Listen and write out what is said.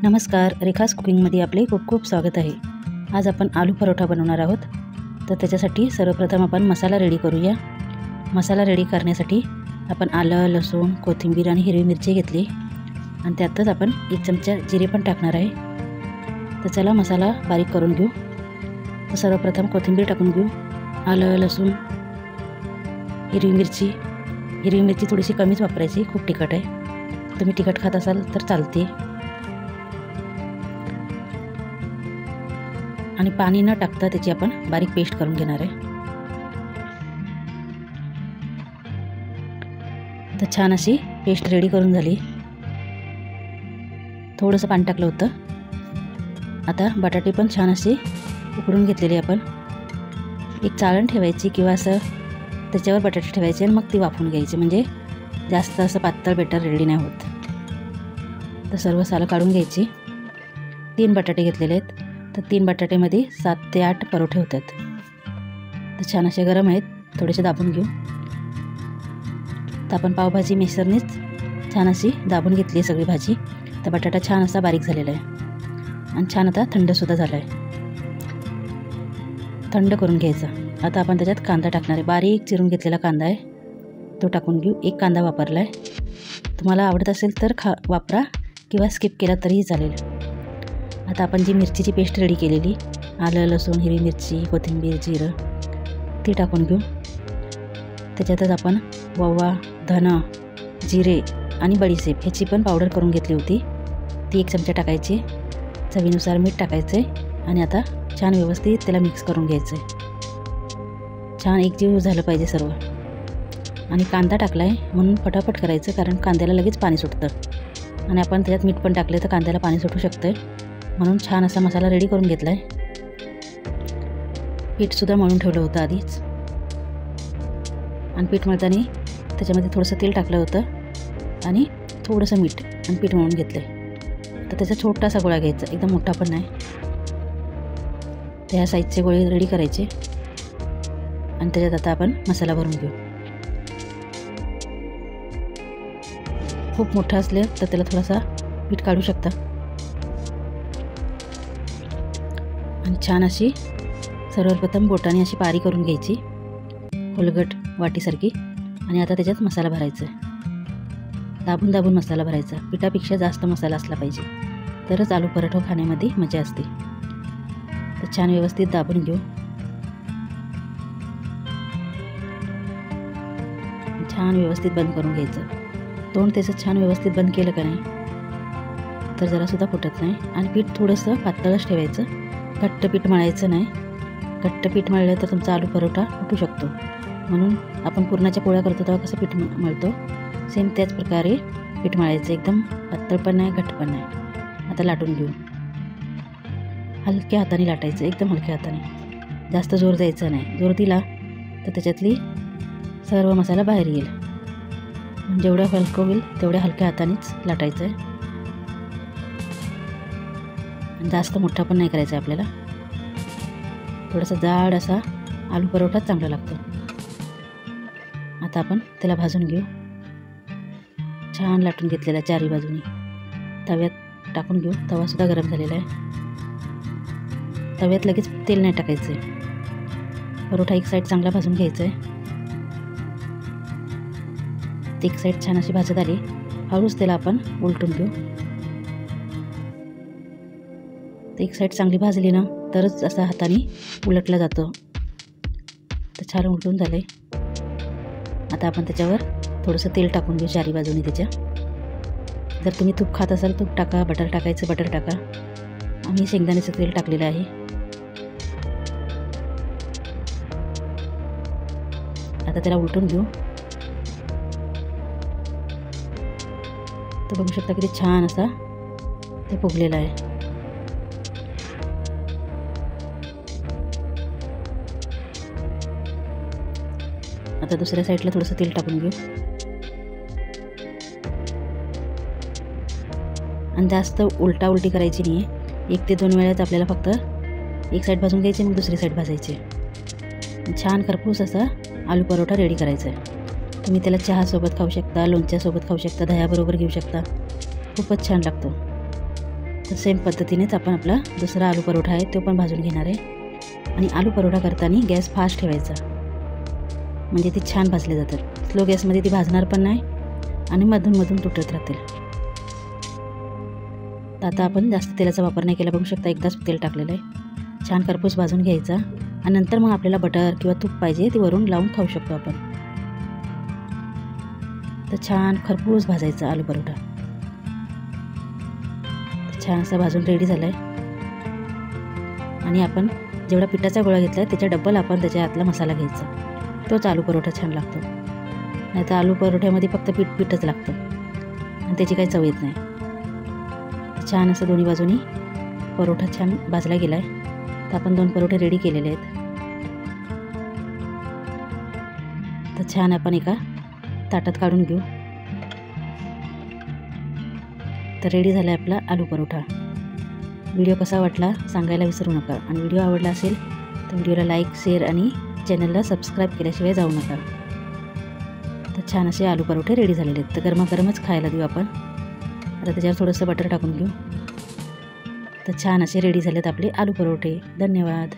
नमस्कार, रेखास कुकिंगमध्ये आपले खूप खूप स्वागत आहे। आज आपण आलू परोठा बनवणार आहोत। तर त्याच्यासाठी सर्वप्रथम आपण मसाला रेडी करूया। मसाला रेडी करण्यासाठी आपण आलं, लसूण, कोथिंबीर आणि हिरवी मिरची घेतली आणि त्यातच आपण 1 चमचा जिरे पण टाकणार आहे। तर चला मसाला बारीक करून घेऊ। तर सर्वप्रथम कोथिंबीर टाकून घेऊ, आलं, लसूण, हिरवी मिरची थोडीशी कमीच वापरायची, खूप तिखट आहे। तुम्ही तिखट खात असाल तर चालते। आणि पाणी न टाकता त्याची आपण बारीक पेस्ट करून घेणार आहे। तर छान अशी पेस्ट रेडी करून झाली। थोडंसं पाणी टाकलं होतं। आता बटाटे पण छान असे उकडून घेतलेले आपण एक चाळण ठेवायची किंवा असं त्याच्यावर बटाटे ठेवायचे आणि मग ती वाफवून घ्यायची, म्हणजे जास्त असं पातळ बेटर रेडी नाही होत। तर सर्व सालं काढून घ्यायची। 3 बटाटे घेतलेले आहेत। तर 3 बटाट्यामध्ये 7 ते 8 परोठे होतात। तर छान असे गरम आहेत, थोडेसे दाबून घेऊ। तर आपण पावभाजी मिक्सरनेच छान अशी दाबून घेतली सगळी भाजी। तर बटाटा छान असा बारीक झालेला आहे आणि छान आता थंडसुद्धा झाला आहे। थंड करून घ्यायचा। आता आपण त्याच्यात कांदा टाकणार आहे। बारीक चिरून घेतलेला कांदा आहे, तो टाकून घेऊ। 1 कांदा वापरला आहे। तुम्हाला आवडत असेल तर वापरा किंवा स्किप केला तरीही चालेल। आता आपण जी मिरचीची पेस्ट रेडी केलेली, आलं, लसूण, हिरवी मिरची, कोथिंबीर, जिरं, ती टाकून घेऊ। त्याच्यातच आपण ओवा, धना, जिरे आणि बडीशेप ह्याची पण पावडर करून घेतली होती, ती 1 चमचा टाकायची। चवीनुसार मीठ टाकायचं आहे आणि आता छान व्यवस्थित त्याला मिक्स करून घ्यायचं आहे। छान एकजीव झालं पाहिजे सर्व। आणि कांदा टाकला आहे म्हणून फटाफट करायचं, कारण कांद्याला लगेच पाणी सुटतं आणि आपण त्याच्यात मीठ पण टाकले तर कांद्याला पाणी सुटू शकतं। म्हणून छान असा मसाला रेडी करून घेतला आहे। पीठसुद्धा मळून ठेवलं होतं आधीच आणि पीठ मळताना त्याच्यामध्ये थोडंसं तेल टाकलं होतं आणि थोडंसं मीठ आणि पीठ मळून घेतलं आहे। तर त्याचा छोटासा गोळा घ्यायचा, एकदम मोठा पण नाही। त्या साईजचे गोळे रेडी करायचे आणि त्याच्यात आता आपण मसाला भरून घेऊ। खूप मोठा असले तर त्याला थोडासा पीठ काढू शकता। आणि छान अशी सर्वप्रथम बोटाने अशी पारी करून घ्यायची, खोलगट वाटीसारखी। आणि आता त्याच्यात मसाला भरायचा आहे। दाबून दाबून मसाला भरायचा। पिठापेक्षा जास्त मसाला असला पाहिजे, तरच आलू पराठा खाण्यामध्ये मजा असते। तर छान व्यवस्थित दाबून घेऊ। छान व्यवस्थित बंद करून घ्यायचं। तोंड त्याचं छान व्यवस्थित बंद केलं का नाही तर जरासुद्धा फुटत नाही। आणि पीठ थोडंसं पातळच ठेवायचं, घट्ट पीठ मळायचं नाही। घट्ट पीठ मळलं तर तुमचा आलू परोठा फुटू शकतो। म्हणून आपण पुरणाच्या पोळ्या करतो तेव्हा कसं पीठ मळतो, सेम त्याच प्रकारे पीठ मळायचं। एकदम पातळ पण नाही, घट्ट पण नाही। आता लाटून घेऊ। हलक्या हाताने लाटायचं, एकदम हलक्या हाताने, जास्त जोर द्यायचा नाही। जोर दिला तर त्याच्यातली सर्व मसाला बाहेर येईल। जेवढं हलकं होईल तेवढ्या हलक्या हातानेच लाटायचं आहे। जास्त मोठा पण नाही करायचा आपल्याला, थोडासा जाड असा आलू परोठाच चांगला लागतो। आता आपण त्याला भाजून घेऊ। छान लाटून घेतलेला चारी बाजूनी तव्यात टाकून घेऊ। तवासुद्धा गरम झालेला आहे। तव्यात लगेच तेल नाही टाकायचं आहे। परोठा एक साईड चांगला भाजून घ्यायचा आहे। एक साईड छान अशी भाजत आली, हळूच त्याला आपण उलटून घेऊ। एक साईड चांगली भाजली ना तरच असा हाताने उलटला जातो। तर छान उलटून झाले। आता आपण त्याच्यावर थोडंसं तेल टाकून घेऊ चारी बाजूनी त्याच्या। जर तुम्ही तूप खात असाल तूप टाका, बटर टाकायचं बटर टाका। आम्ही शेंगदाण्याचं तेल टाकलेलं आहे। आता त्याला उलटून घेऊ। तर बघू शकता किती छान असा ते फुगलेलं आहे। आता दुसऱ्या साईडला थोडंसं तेल टाकून घेऊ आणि जास्त उलटा उलटी करायची नाही आहे। 1 ते 2 वेळेत आपल्याला फक्त एक साईड भाजून घ्यायची, मग दुसरी साईड भाजायची। छान खरपूस असा आलू परोठा रेडी करायचा आहे। तुम्ही त्याला चहासोबत खाऊ शकता, लोणच्यासोबत खाऊ शकता, दह्याबरोबर घेऊ शकता। खूपच छान लागतो। तर सेम पद्धतीनेच आपण आपला दुसरा आलू परोठा आहे तो पण भाजून घेणार आहे. आणि आलू परोठा करताना गॅस फास्ट ठेवायचा, म्हणजे ती छान भाजले जातात. स्लो गॅसमध्ये ती भाजणार पण नाही आणि मधून तुटत राहतील. तर आता आपण जास्त तेलाचा वापर नाही केला, बघू शकता एकदाच तेल टाकलेलं आहे. छान खरपूस भाजून घ्यायचा आणि नंतर मग आपल्याला बटर किंवा तूप पाहिजे ती वरून लावून खाऊ शकतो आपण. तर छान खरपूस भाजायचा आलू परोठा. छान असा भाजून रेडी झाला आहे. आणि आपण जेवढा पिठाचा गोळा घेतला आहे त्याच्या डबल आपण त्याच्या आतला मसाला घ्यायचा, तोच आलू परोठा छान लागतो. नाहीतर आलू परोठ्यामध्ये फक्त पीठच लागतं आणि त्याची काही चव येत नाही. छान असं दोन्ही बाजूनी परोठा छान भाजला गेला आहे. तर आपण 2 परोठे रेडी केलेले आहेत. तर छान आपण एका ताटात काढून घेऊ. तर रेडी झाला आहे आपला आलू परोठा. व्हिडिओ कसा वाटला सांगायला विसरू नका. आणि व्हिडिओ आवडला असेल तर व्हिडिओला लाईक, शेअर आणि चॅनलला सबस्क्राईब केल्याशिवाय जाऊ नका. तर छान असे आलू परोठे रेडी झालेले आहेत. तर गरमागरमच खायला देऊ आपण. आता त्याच्यावर थोडंसं बटर टाकून घेऊ. तर छान असे रेडी झालेत आपले आलू परोठे. धन्यवाद.